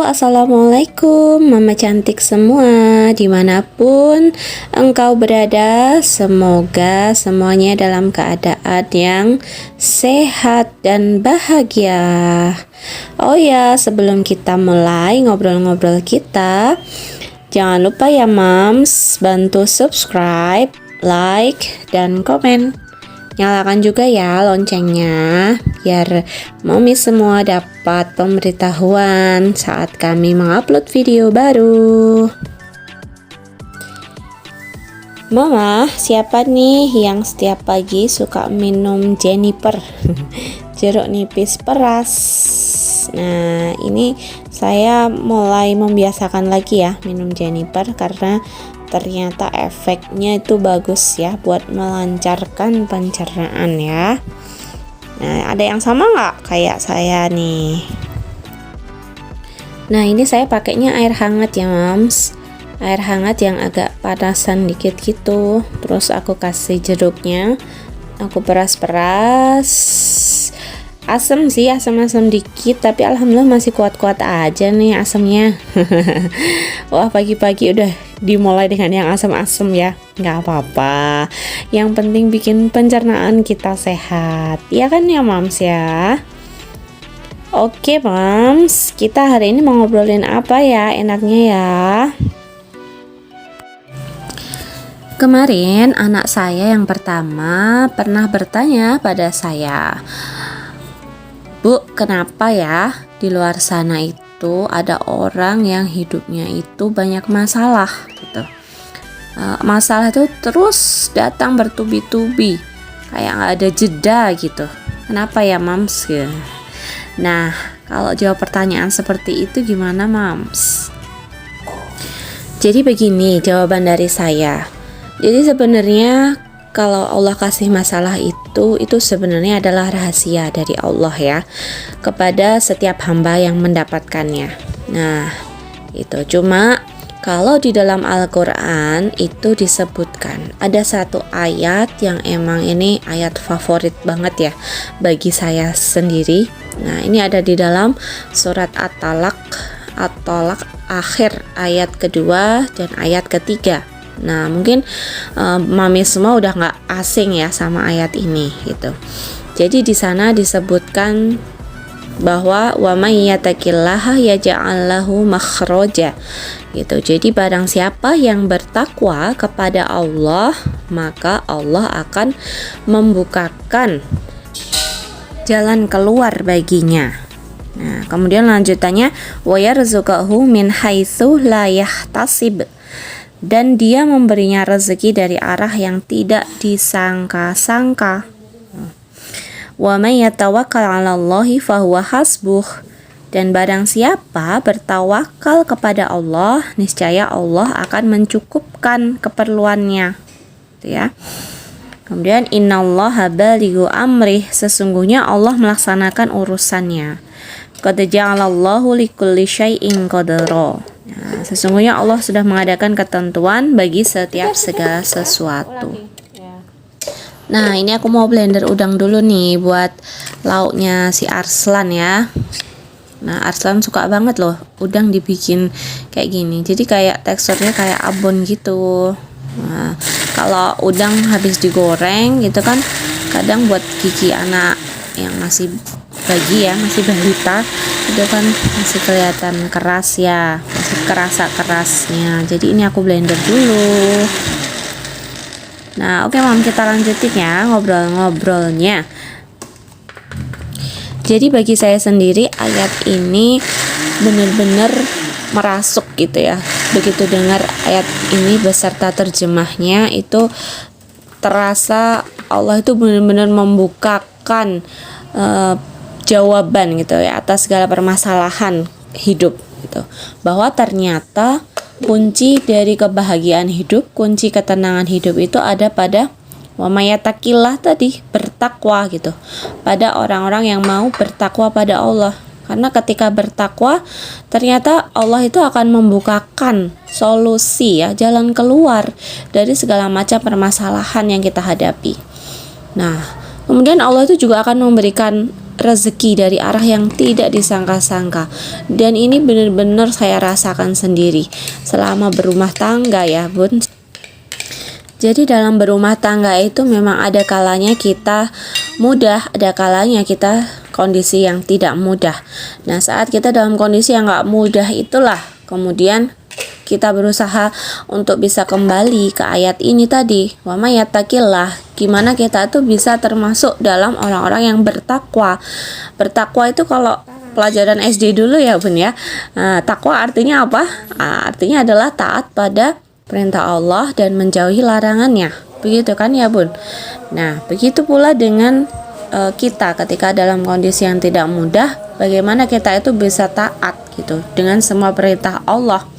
Assalamualaikum Mama cantik semua dimanapun engkau berada. Semoga semuanya dalam keadaan yang sehat dan bahagia. Oh ya, sebelum kita mulai ngobrol-ngobrol kita, jangan lupa ya Mams, bantu subscribe, like, dan komen. Nyalakan juga ya loncengnya biar Mami semua dapat pemberitahuan saat kami mengupload video baru. Mama, siapa nih yang setiap pagi suka minum Jennifer? Jeruk nipis peras. Nah, ini saya mulai membiasakan lagi ya minum Jennifer karena ternyata efeknya itu bagus ya buat melancarkan pencernaan ya. Nah, ada yang sama nggak kayak saya nih? Nah, ini saya pakainya air hangat ya Mams. Air hangat yang agak panasan dikit gitu. Terus aku kasih jeruknya, aku peras-peras. Asam sih, asam-asam dikit, tapi alhamdulillah masih kuat-kuat aja nih asamnya. Wah, pagi-pagi udah dimulai dengan yang asam-asam ya. Nggak apa-apa, yang penting bikin pencernaan kita sehat, ya kan ya Mams ya. Oke Mams, kita hari ini mau ngobrolin apa ya enaknya ya. Kemarin anak saya yang pertama pernah bertanya pada saya, Bu, kenapa ya di luar sana itu ada orang yang hidupnya itu banyak masalah gitu. Masalah itu terus datang bertubi-tubi, kayak nggak ada jeda gitu. Kenapa ya Mams? Nah, kalau jawab pertanyaan seperti itu gimana Mams? Jadi begini jawaban dari saya. Jadi sebenarnya kalau Allah kasih masalah itu sebenarnya adalah rahasia dari Allah ya kepada setiap hamba yang mendapatkannya. Nah, itu cuma kalau di dalam Al-Quran itu disebutkan ada satu ayat yang emang ini ayat favorit banget ya bagi saya sendiri. Nah, ini ada di dalam surat At-Talaq akhir ayat kedua dan ayat ketiga. Nah, mungkin mami semua udah nggak asing ya sama ayat ini gitu. Jadi di sana disebutkan bahwa wa may yattaqillaha yaj'al lahu makhraja gitu. Jadi barang siapa yang bertakwa kepada Allah, maka Allah akan membukakan jalan keluar baginya. Nah, kemudian lanjutannya wa yarzuqahu min haitsu la yahtasib, dan dia memberinya rezeki dari arah yang tidak disangka-sangka. Wa may yatawakkal 'alallahi fahuwa hasbuh, dan barang siapa bertawakal kepada Allah, niscaya Allah akan mencukupkan keperluannya. Gitu ya. Kemudian innallaha balighu amrih, sesungguhnya Allah melaksanakan urusannya. Qad ja'alallahu likulli syai'in qadara. Nah, sesungguhnya Allah sudah mengadakan ketentuan bagi setiap segala sesuatu. Nah, ini aku mau blender udang dulu nih buat lauknya si Arslan ya. Nah, Arslan suka banget loh udang dibikin kayak gini. Jadi kayak teksturnya kayak abon gitu. Nah, kalau udang habis digoreng gitu kan, kadang buat gigi anak yang masih bagi ya, masih balita itu kan masih kelihatan keras ya, masih kerasa kerasnya. Jadi ini aku blender dulu. Nah, oke Mam, kita lanjutin ya ngobrol-ngobrolnya. Jadi bagi saya sendiri ayat ini benar-benar merasuk gitu ya. Begitu dengar ayat ini beserta terjemahnya itu terasa Allah itu benar-benar membukakan jawaban gitu ya atas segala permasalahan hidup gitu. Bahwa ternyata kunci dari kebahagiaan hidup, kunci ketenangan hidup itu ada pada wa may yattaqillah tadi, bertakwa gitu. Pada orang-orang yang mau bertakwa pada Allah. Karena ketika bertakwa ternyata Allah itu akan membukakan solusi ya, jalan keluar dari segala macam permasalahan yang kita hadapi. Nah, kemudian Allah itu juga akan memberikan rezeki dari arah yang tidak disangka-sangka. Dan ini benar-benar saya rasakan sendiri selama berumah tangga ya Bun. Jadi dalam berumah tangga itu memang ada kalanya kita mudah, ada kalanya kita kondisi yang tidak mudah. Nah, saat kita dalam kondisi yang gak mudah itulah kemudian kita berusaha untuk bisa kembali ke ayat ini tadi, wa may yattaqillah. Gimana kita tuh bisa termasuk dalam orang-orang yang bertakwa. Bertakwa itu kalau pelajaran SD dulu ya Bun ya. Takwa artinya apa? Artinya adalah taat pada perintah Allah dan menjauhi larangannya. Begitu kan ya Bun? Nah, begitu pula dengan kita ketika dalam kondisi yang tidak mudah, bagaimana kita itu bisa taat gitu dengan semua perintah Allah.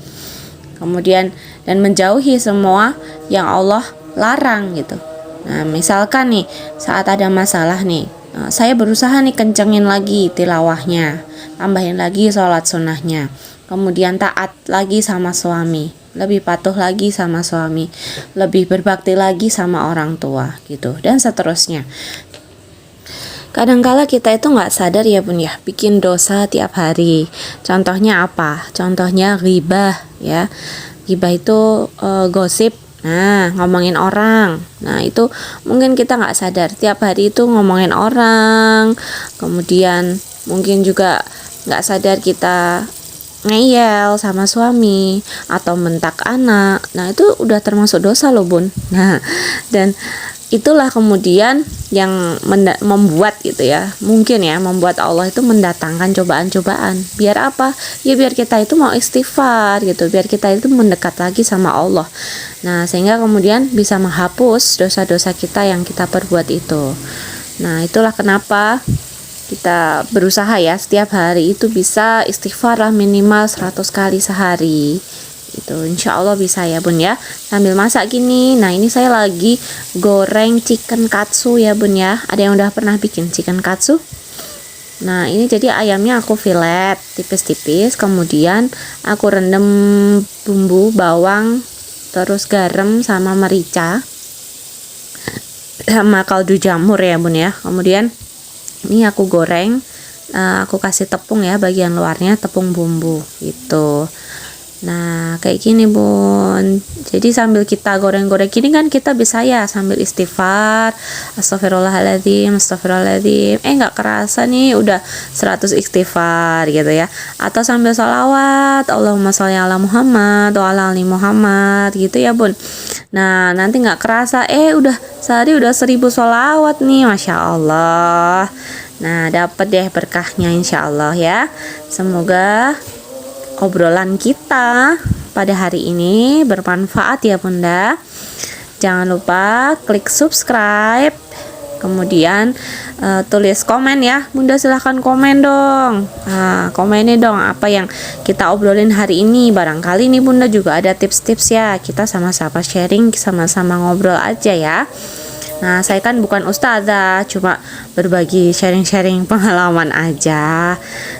Kemudian dan menjauhi semua yang Allah larang gitu. Nah, misalkan nih saat ada masalah nih, saya berusaha nih kencengin lagi tilawahnya, tambahin lagi sholat sunnahnya, kemudian taat lagi sama suami, lebih patuh lagi sama suami, lebih berbakti lagi sama orang tua gitu, dan seterusnya. Kadangkala kita itu nggak sadar ya Bun ya, bikin dosa tiap hari. Contohnya apa? Contohnya ghibah ya. Ghibah itu gosip. Nah, ngomongin orang. Nah, itu mungkin kita nggak sadar tiap hari itu ngomongin orang. Kemudian mungkin juga nggak sadar kita ngeyel sama suami atau mentak anak. Nah, itu udah termasuk dosa loh Bun. Nah, dan itulah kemudian yang membuat gitu ya, mungkin ya membuat Allah itu mendatangkan cobaan-cobaan. Biar apa? Ya biar kita itu mau istighfar gitu, biar kita itu mendekat lagi sama Allah. Nah, sehingga kemudian bisa menghapus dosa-dosa kita yang kita perbuat itu. Nah, itulah kenapa kita berusaha ya setiap hari itu bisa istighfar lah minimal 100 kali sehari. Itu insya Allah bisa ya Bun ya, sambil masak gini. Nah, ini saya lagi goreng chicken katsu ya Bun ya. Ada yang udah pernah bikin chicken katsu? Nah, ini jadi ayamnya aku filet tipis-tipis, kemudian aku rendam bumbu bawang, terus garam sama merica sama kaldu jamur ya Bun ya. Kemudian ini aku goreng, aku kasih tepung ya bagian luarnya, tepung bumbu gitu. Nah, kayak gini Bun. Jadi sambil kita goreng-goreng gini kan kita bisa ya sambil istighfar, astagfirullahaladzim, astagfirullahaladzim. Nggak kerasa nih udah 100 istighfar gitu ya. Atau sambil sholawat, Allahumma sholli ala Muhammad wa ala ali Muhammad gitu ya Bun. Nah, nanti nggak kerasa udah sehari udah 1000 sholawat nih, Masya Allah. Nah, dapat deh berkahnya insya Allah ya. Semoga obrolan kita pada hari ini bermanfaat ya Bunda. Jangan lupa klik subscribe, kemudian tulis komen ya Bunda, silahkan komen dong. Komenin dong apa yang kita obrolin hari ini. Barangkali nih Bunda juga ada tips-tips ya, kita sama-sama sharing, sama-sama ngobrol aja ya. Nah, saya kan bukan ustazah, cuma berbagi sharing-sharing pengalaman aja.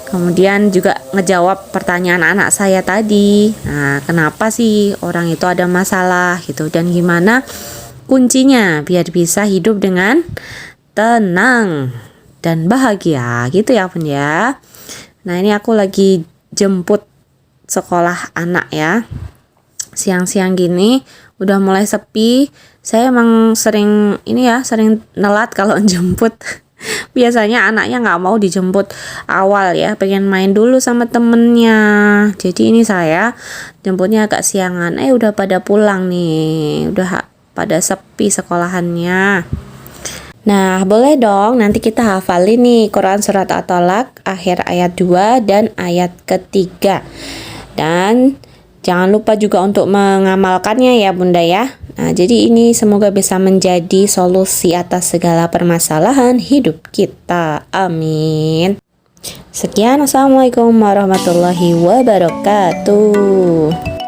Kemudian juga ngejawab pertanyaan anak saya tadi. Nah, kenapa sih orang itu ada masalah gitu, dan gimana kuncinya biar bisa hidup dengan tenang dan bahagia gitu ya Bun ya. Nah, ini aku lagi jemput sekolah anak ya. Siang-siang gini udah mulai sepi. Saya emang sering nelat kalau jemput. Biasanya anaknya nggak mau dijemput awal ya, pengen main dulu sama temennya. Jadi ini saya jemputnya agak siangan. Udah pada pulang nih, udah pada sepi sekolahannya. Nah, boleh dong nanti kita hafalin nih Quran surat At-Tolak akhir ayat 2 dan ayat ketiga. Dan jangan lupa juga untuk mengamalkannya ya Bunda ya. Nah, jadi ini semoga bisa menjadi solusi atas segala permasalahan hidup kita. Amin. Sekian, assalamualaikum warahmatullahi wabarakatuh.